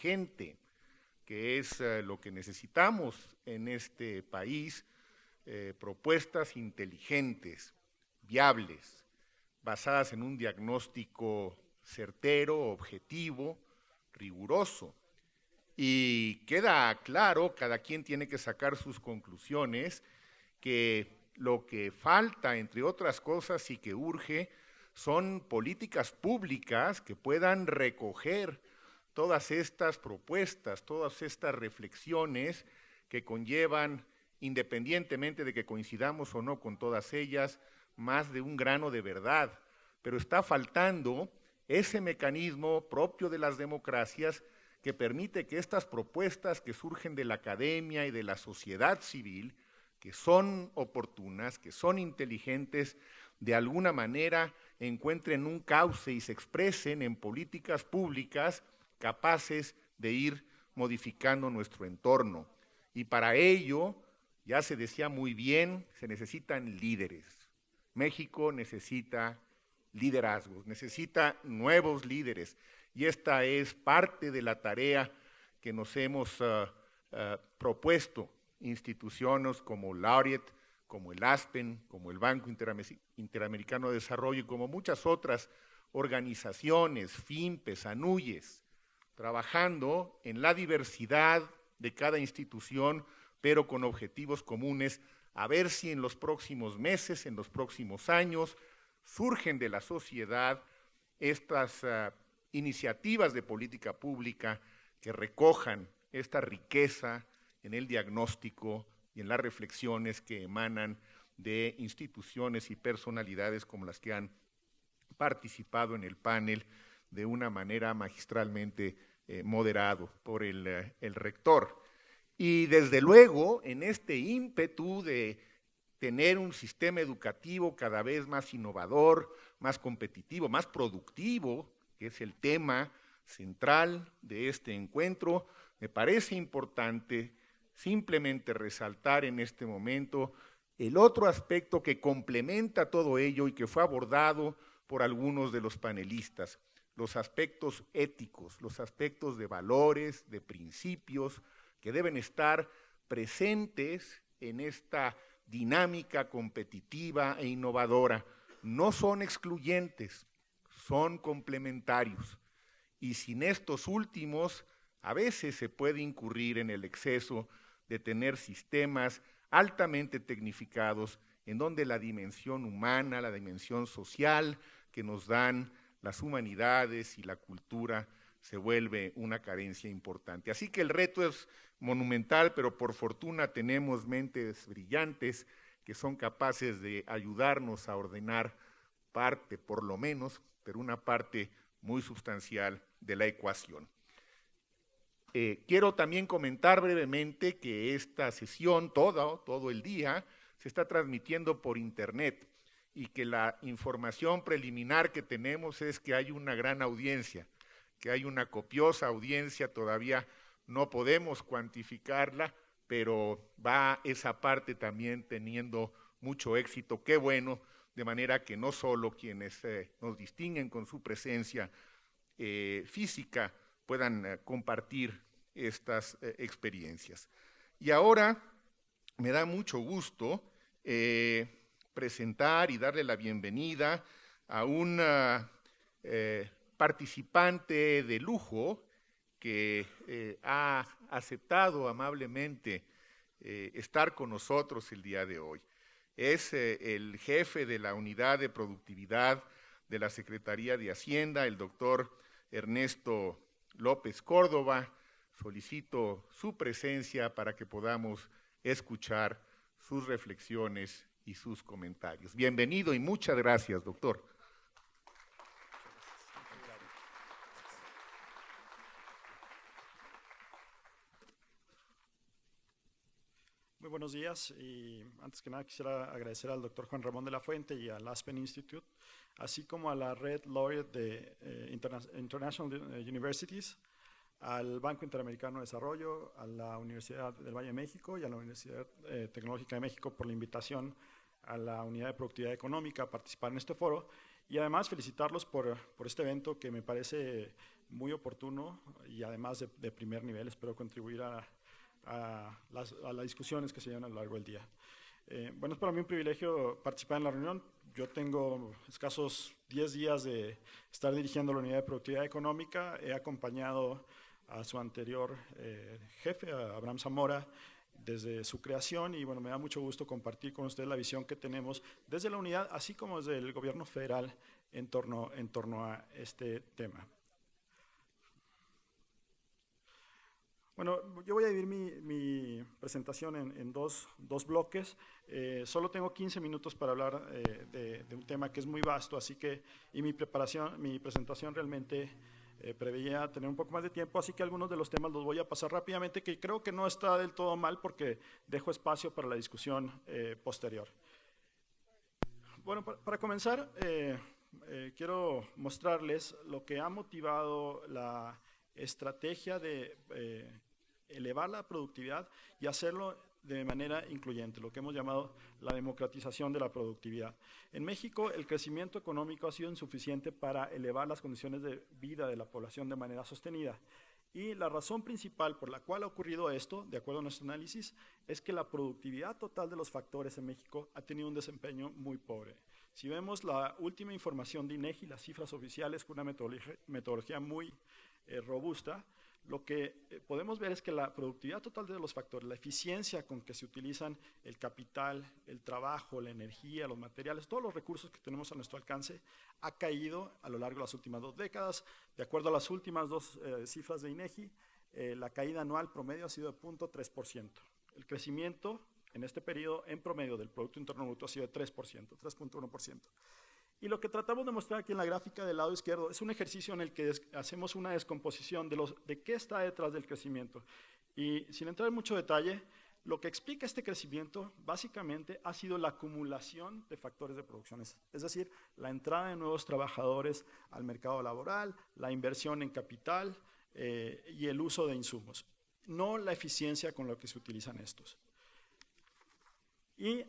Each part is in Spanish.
inteligente, que es lo que necesitamos en este país, propuestas inteligentes, viables, basadas en un diagnóstico certero, objetivo, riguroso. Y queda claro, cada quien tiene que sacar sus conclusiones, que lo que falta, entre otras cosas, y que urge, son políticas públicas que puedan recoger todas estas propuestas, todas estas reflexiones que conllevan, independientemente de que coincidamos o no con todas ellas, más de un grano de verdad. Pero está faltando ese mecanismo propio de las democracias que permite que estas propuestas que surgen de la academia y de la sociedad civil, que son oportunas, que son inteligentes, de alguna manera encuentren un cauce y se expresen en políticas públicas capaces de ir modificando nuestro entorno. Y para ello, ya se decía muy bien, se necesitan líderes. México necesita liderazgos, necesita nuevos líderes. Y esta es parte de la tarea que nos hemos propuesto instituciones como Laureate, como el ASPEN, como el Banco Interamericano de Desarrollo y como muchas otras organizaciones, FIMPES, ANUYES, trabajando en la diversidad de cada institución, pero con objetivos comunes, a ver si en los próximos meses, en los próximos años, surgen de la sociedad estas iniciativas de política pública que recojan esta riqueza en el diagnóstico y en las reflexiones que emanan de instituciones y personalidades como las que han participado en el panel de una manera magistralmente moderado por el rector. Y desde luego, en este ímpetu de tener un sistema educativo cada vez más innovador, más competitivo, más productivo, que es el tema central de este encuentro, me parece importante simplemente resaltar en este momento el otro aspecto que complementa todo ello y que fue abordado por algunos de los panelistas, los aspectos éticos, los aspectos de valores, de principios, que deben estar presentes en esta dinámica competitiva e innovadora. No son excluyentes, son complementarios. Y sin estos últimos, a veces se puede incurrir en el exceso de tener sistemas altamente tecnificados en donde la dimensión humana, la dimensión social que nos dan las humanidades y la cultura se vuelve una carencia importante. Así que el reto es monumental, pero por fortuna tenemos mentes brillantes que son capaces de ayudarnos a ordenar parte, por lo menos, pero una parte muy sustancial de la ecuación. Quiero también comentar brevemente que esta sesión, todo el día, se está transmitiendo por internet y que la información preliminar que tenemos es que hay una gran audiencia, que hay una copiosa audiencia, todavía no podemos cuantificarla, pero va esa parte también teniendo mucho éxito, qué bueno, de manera que no solo quienes nos distinguen con su presencia física puedan compartir estas experiencias. Y ahora me da mucho gusto presentar y darle la bienvenida a un participante de lujo que ha aceptado amablemente estar con nosotros el día de hoy. Es el jefe de la Unidad de Productividad de la Secretaría de Hacienda, el doctor Ernesto López Córdoba. Solicito su presencia para que podamos escuchar sus reflexiones y sus comentarios. Bienvenido y muchas gracias, doctor. Muy buenos días y antes que nada quisiera agradecer al doctor Juan Ramón de la Fuente y al Aspen Institute, así como a la Red Laureate de International Universities, al Banco Interamericano de Desarrollo, a la Universidad del Valle de México y a la Universidad Tecnológica de México por la invitación a la Unidad de Productividad Económica a participar en este foro y además felicitarlos por este evento que me parece muy oportuno y además de primer nivel. Espero contribuir a las discusiones que se llevan a lo largo del día. Bueno, es para mí un privilegio participar en la reunión. Yo tengo escasos 10 días de estar dirigiendo la Unidad de Productividad Económica. He acompañado a su anterior jefe, a Abraham Zamora, desde su creación, y bueno, me da mucho gusto compartir con ustedes la visión que tenemos desde la unidad, así como desde el gobierno federal en torno a este tema. Bueno, yo voy a dividir mi presentación en dos bloques. Solo tengo 15 minutos para hablar de un tema que es muy vasto, así que, y mi presentación realmente preveía tener un poco más de tiempo, así que algunos de los temas los voy a pasar rápidamente, que creo que no está del todo mal porque dejo espacio para la discusión posterior. Bueno, para comenzar, quiero mostrarles lo que ha motivado la estrategia de elevar la productividad y hacerlo de manera incluyente, lo que hemos llamado la democratización de la productividad. En México, el crecimiento económico ha sido insuficiente para elevar las condiciones de vida de la población de manera sostenida. Y la razón principal por la cual ha ocurrido esto, de acuerdo a nuestro análisis, es que la productividad total de los factores en México ha tenido un desempeño muy pobre. Si vemos la última información de INEGI, las cifras oficiales con una metodología muy robusta, lo que podemos ver es que la productividad total de los factores, la eficiencia con que se utilizan el capital, el trabajo, la energía, los materiales, todos los recursos que tenemos a nuestro alcance, ha caído a lo largo de las últimas 2 décadas. De acuerdo a las últimas 2 cifras de INEGI, la caída anual promedio ha sido de 0.3%. El crecimiento en este periodo en promedio del Producto Interno Bruto ha sido de 3%, 3.1%. Y lo que tratamos de mostrar aquí en la gráfica del lado izquierdo es un ejercicio en el que hacemos una descomposición de qué está detrás del crecimiento. Y sin entrar en mucho detalle, lo que explica este crecimiento básicamente ha sido la acumulación de factores de producción, es decir, la entrada de nuevos trabajadores al mercado laboral, la inversión en capital y el uso de insumos, no la eficiencia con la que se utilizan estos. Y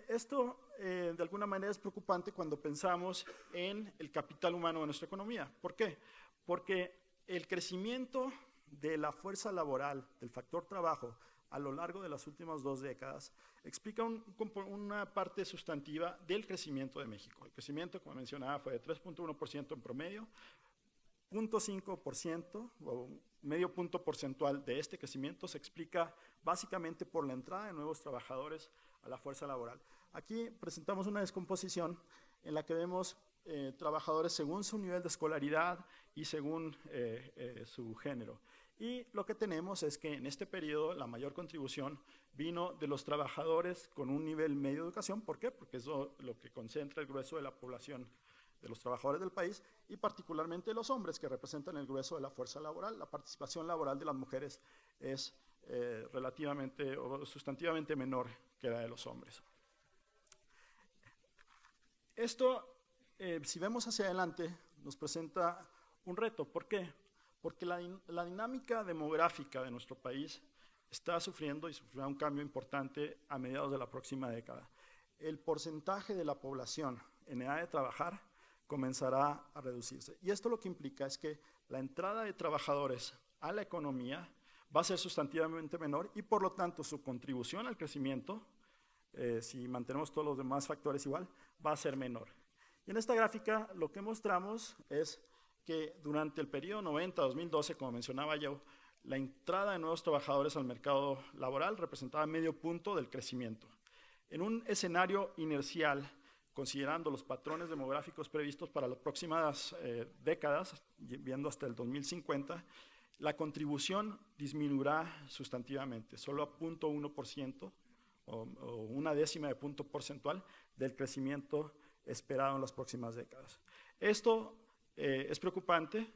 esto de alguna manera es preocupante cuando pensamos en el capital humano de nuestra economía. ¿Por qué? Porque el crecimiento de la fuerza laboral, del factor trabajo, a lo largo de las últimas 2 décadas, explica una parte sustantiva del crecimiento de México. El crecimiento, como mencionaba, fue de 3.1% en promedio, 0.5% o medio punto porcentual de este crecimiento se explica básicamente por la entrada de nuevos trabajadores a la fuerza laboral. Aquí presentamos una descomposición en la que vemos trabajadores según su nivel de escolaridad y según su género. Y lo que tenemos es que en este periodo la mayor contribución vino de los trabajadores con un nivel medio de educación. ¿Por qué? Porque es lo que concentra el grueso de la población de los trabajadores del país, y particularmente los hombres, que representan el grueso de la fuerza laboral. La participación laboral de las mujeres es relativamente o sustantivamente menor que la de los hombres. Esto, si vemos hacia adelante, nos presenta un reto. ¿Por qué? Porque la dinámica demográfica de nuestro país está sufriendo y sufrirá un cambio importante a mediados de la próxima década. El porcentaje de la población en edad de trabajar comenzará a reducirse. Y esto lo que implica es que la entrada de trabajadores a la economía va a ser sustantivamente menor y por lo tanto su contribución al crecimiento, si mantenemos todos los demás factores igual, va a ser menor. Y en esta gráfica lo que mostramos es que durante el periodo 90-2012, como mencionaba yo, la entrada de nuevos trabajadores al mercado laboral representaba medio punto del crecimiento. En un escenario inercial, considerando los patrones demográficos previstos para las próximas décadas, viendo hasta el 2050, la contribución disminuirá sustantivamente, solo a 0.1% o una décima de punto porcentual del crecimiento esperado en las próximas décadas. Esto es preocupante.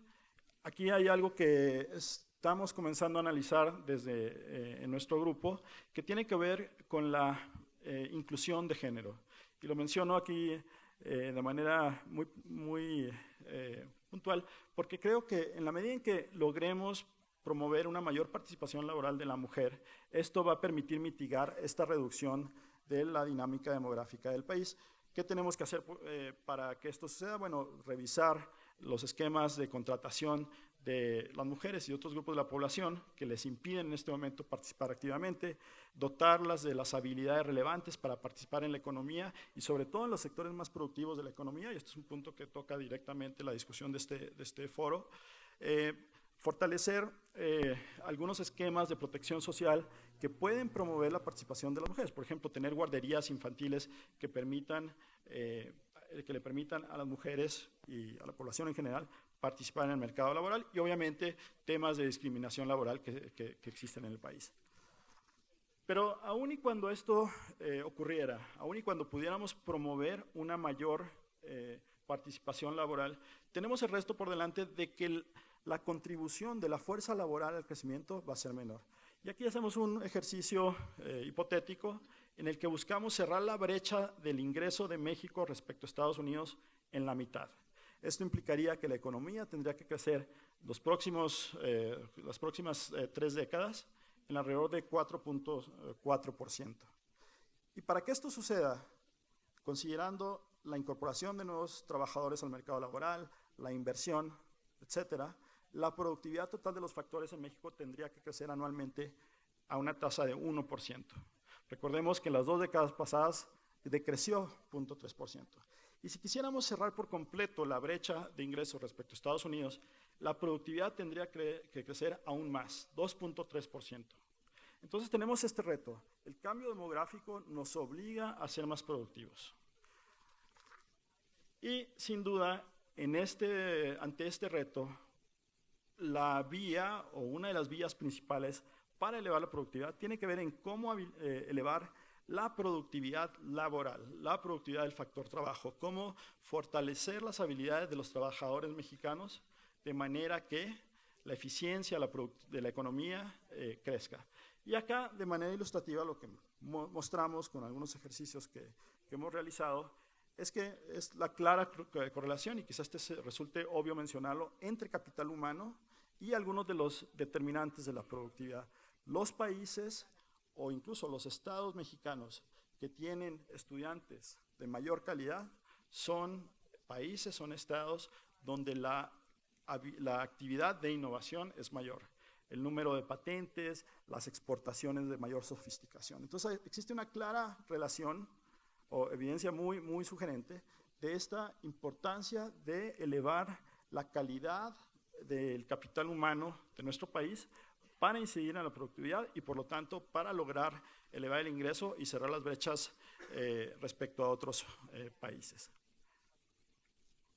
Aquí hay algo que estamos comenzando a analizar desde en nuestro grupo, que tiene que ver con la inclusión de género. Y lo menciono aquí de manera muy puntual, porque creo que en la medida en que logremos promover una mayor participación laboral de la mujer, esto va a permitir mitigar esta reducción de la dinámica demográfica del país. ¿Qué tenemos que hacer para que esto suceda? Bueno, revisar los esquemas de contratación de las mujeres y otros grupos de la población que les impiden en este momento participar activamente, dotarlas de las habilidades relevantes para participar en la economía y sobre todo en los sectores más productivos de la economía, y este es un punto que toca directamente la discusión de este foro. Fortalecer algunos esquemas de protección social que pueden promover la participación de las mujeres. Por ejemplo, tener guarderías infantiles que le permitan a las mujeres y a la población en general participar en el mercado laboral y obviamente temas de discriminación laboral que existen en el país. Pero aún y cuando esto ocurriera, aún y cuando pudiéramos promover una mayor participación laboral, tenemos el resto por delante de que la contribución de la fuerza laboral al crecimiento va a ser menor. Y aquí hacemos un ejercicio hipotético en el que buscamos cerrar la brecha del ingreso de México respecto a Estados Unidos en la mitad. Esto implicaría que la economía tendría que crecer las próximas 3 décadas en alrededor de 4.4%. Y para que esto suceda, considerando la incorporación de nuevos trabajadores al mercado laboral, la inversión, etcétera, la productividad total de los factores en México tendría que crecer anualmente a una tasa de 1%. Recordemos que en las 2 décadas pasadas decreció 0.3%. Y si quisiéramos cerrar por completo la brecha de ingresos respecto a Estados Unidos, la productividad tendría que crecer aún más, 2.3%. Entonces tenemos este reto. El cambio demográfico nos obliga a ser más productivos. Y sin duda, ante este reto, la vía o una de las vías principales para elevar la productividad tiene que ver en cómo elevar la productividad laboral, la productividad del factor trabajo, cómo fortalecer las habilidades de los trabajadores mexicanos de manera que la eficiencia de la economía crezca. Y acá, de manera ilustrativa, lo que mostramos con algunos ejercicios que hemos realizado es que es la clara correlación, y quizás resulte obvio mencionarlo, entre capital humano y algunos de los determinantes de la productividad. Los países o incluso los estados mexicanos que tienen estudiantes de mayor calidad son estados donde la actividad de innovación es mayor. El número de patentes, las exportaciones de mayor sofisticación. Entonces existe una clara relación o evidencia muy, muy sugerente de esta importancia de elevar la calidad del capital humano de nuestro país para incidir en la productividad y, por lo tanto, para lograr elevar el ingreso y cerrar las brechas respecto a otros países.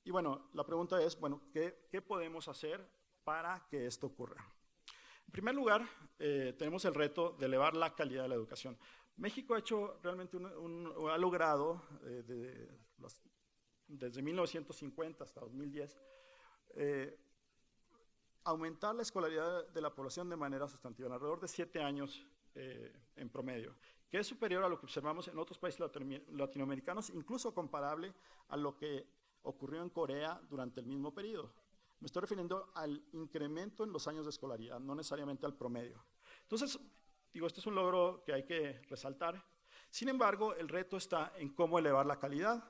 Y bueno, la pregunta es, bueno, ¿qué podemos hacer para que esto ocurra? En primer lugar, tenemos el reto de elevar la calidad de la educación. México ha hecho realmente ha logrado desde 1950 hasta 2010 aumentar la escolaridad de la población de manera sustantiva, en alrededor de 7 años en promedio, que es superior a lo que observamos en otros países latinoamericanos, incluso comparable a lo que ocurrió en Corea durante el mismo periodo. Me estoy refiriendo al incremento en los años de escolaridad, no necesariamente al promedio. Entonces, digo, este es un logro que hay que resaltar. Sin embargo, el reto está en cómo elevar la calidad.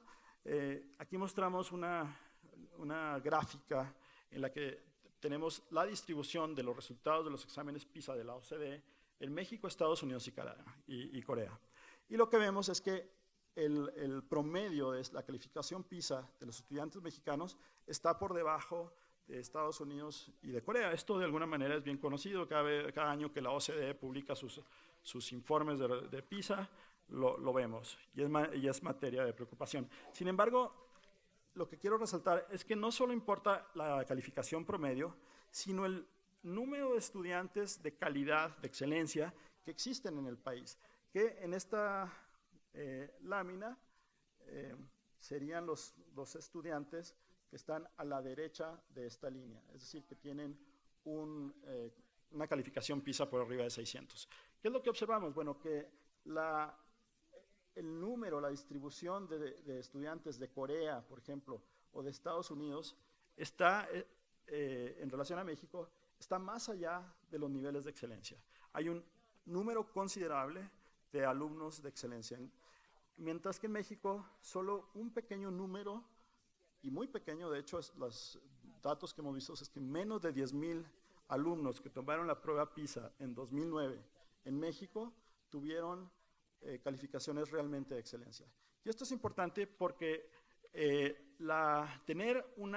Aquí mostramos una gráfica en la que tenemos la distribución de los resultados de los exámenes PISA de la OCDE en México, Estados Unidos y Corea. Y lo que vemos es que el promedio de la calificación PISA de los estudiantes mexicanos está por debajo de Estados Unidos y de Corea. Esto de alguna manera es bien conocido. Cada año que la OCDE publica sus informes de PISA, lo vemos y es materia de preocupación. Sin embargo, lo que quiero resaltar es que no solo importa la calificación promedio, sino el número de estudiantes de calidad, de excelencia, que existen en el país, que en esta lámina serían los estudiantes que están a la derecha de esta línea, es decir, que tienen una calificación PISA por arriba de 600. ¿Qué es lo que observamos? Bueno, que el número, la distribución de estudiantes de Corea, por ejemplo, o de Estados Unidos, está, en relación a México, está más allá de los niveles de excelencia. Hay un número considerable de alumnos de excelencia, mientras que en México solo un pequeño número, y muy pequeño, de hecho, datos que hemos visto es que menos de 10,000 alumnos que tomaron la prueba PISA en 2009 en México tuvieron calificaciones realmente de excelencia. Y esto es importante porque tener un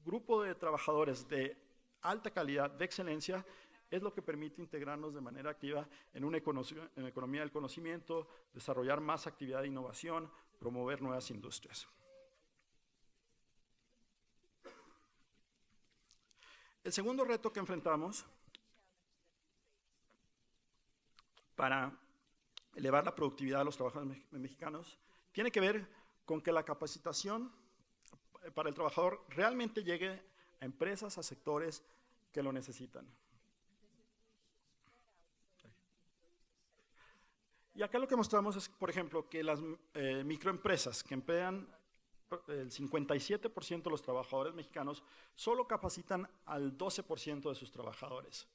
grupo de trabajadores de alta calidad, de excelencia, es lo que permite integrarnos de manera activa en una economía del conocimiento, desarrollar más actividad de innovación, promover nuevas industrias. El segundo reto que enfrentamos para elevar la productividad de los trabajadores mexicanos tiene que ver con que la capacitación para el trabajador realmente llegue a empresas, a sectores que lo necesitan. Y acá lo que mostramos es, por ejemplo, que las microempresas que emplean el 57% de los trabajadores mexicanos solo capacitan al 12% de sus trabajadores.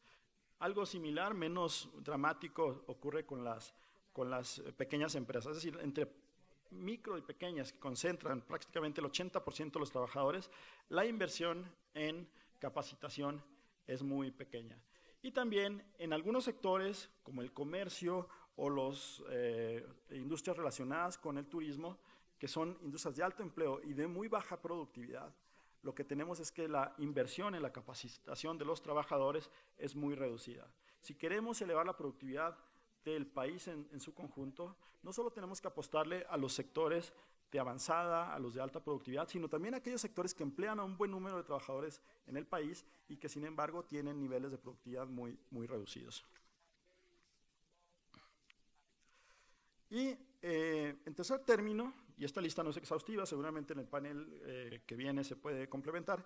Algo similar, menos dramático, ocurre con las pequeñas empresas, es decir, entre micro y pequeñas que concentran prácticamente el 80% de los trabajadores, la inversión en capacitación es muy pequeña. Y también en algunos sectores, como el comercio o las industrias relacionadas con el turismo, que son industrias de alto empleo y de muy baja productividad, lo que tenemos es que la inversión en la capacitación de los trabajadores es muy reducida. Si queremos elevar la productividad del país en su conjunto, no solo tenemos que apostarle a los sectores de avanzada, a los de alta productividad, sino también a aquellos sectores que emplean a un buen número de trabajadores en el país y que, sin embargo, tienen niveles de productividad muy reducidos. Y en tercer término, y esta lista no es exhaustiva, seguramente en el panel que viene se puede complementar,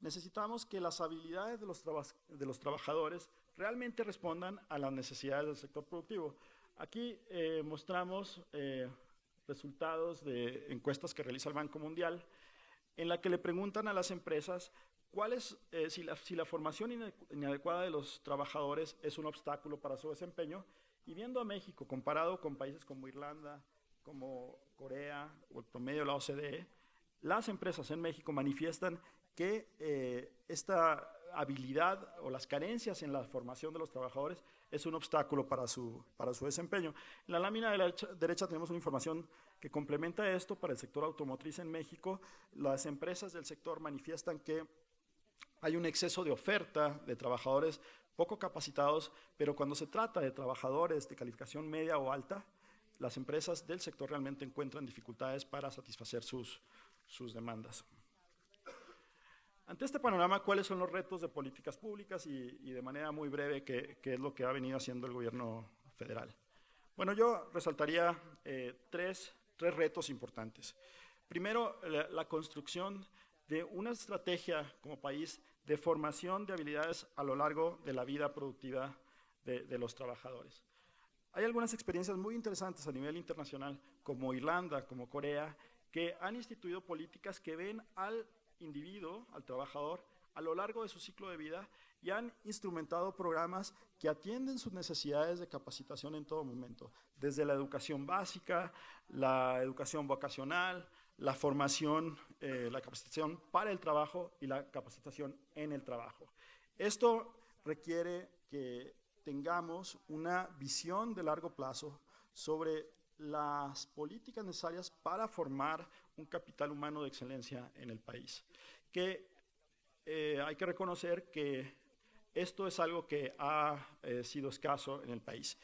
necesitamos que las habilidades de los trabajadores realmente respondan a las necesidades del sector productivo. Aquí mostramos resultados de encuestas que realiza el Banco Mundial, en la que le preguntan a las empresas si la formación inadecuada de los trabajadores es un obstáculo para su desempeño. Y viendo a México comparado con países como Irlanda, como Corea o el promedio de la OCDE, las empresas en México manifiestan que esta habilidad o las carencias en la formación de los trabajadores es un obstáculo para su desempeño. En la lámina de la derecha tenemos una información que complementa esto para el sector automotriz en México. Las empresas del sector manifiestan que hay un exceso de oferta de trabajadores poco capacitados, pero cuando se trata de trabajadores de calificación media o alta, las empresas del sector realmente encuentran dificultades para satisfacer sus demandas. Ante este panorama, ¿cuáles son los retos de políticas públicas y de manera muy breve qué es lo que ha venido haciendo el gobierno federal? Bueno, yo resaltaría tres retos importantes. Primero, la construcción de una estrategia como país de formación de habilidades a lo largo de la vida productiva de los trabajadores. Hay algunas experiencias muy interesantes a nivel internacional, como Irlanda, como Corea, que han instituido políticas que ven al individuo, al trabajador, a lo largo de su ciclo de vida y han instrumentado programas que atienden sus necesidades de capacitación en todo momento, desde la educación básica, la educación vocacional, la formación, la capacitación para el trabajo y la capacitación en el trabajo. Esto requiere que tengamos una visión de largo plazo sobre las políticas necesarias para formar un capital humano de excelencia en el país. Hay que reconocer que esto es algo que ha sido escaso en el país.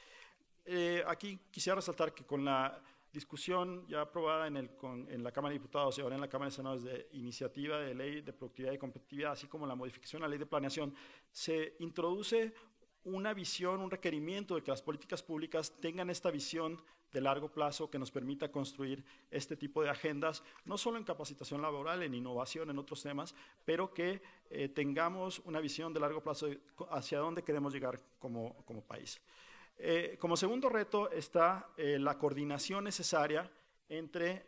Aquí quisiera resaltar que con la discusión ya aprobada en la Cámara de Diputados y ahora en la Cámara de Senadores de iniciativa de ley de productividad y competitividad, así como la modificación a la ley de planeación, se introduce una visión, un requerimiento de que las políticas públicas tengan esta visión de largo plazo que nos permita construir este tipo de agendas, no solo en capacitación laboral, en innovación, en otros temas, pero que tengamos una visión de largo plazo hacia dónde queremos llegar como país. Como segundo reto está la coordinación necesaria entre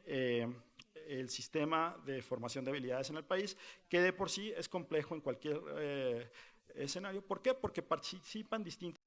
el sistema de formación de habilidades en el país, que de por sí es complejo en cualquier escenario. ¿Por qué? Porque participan distintas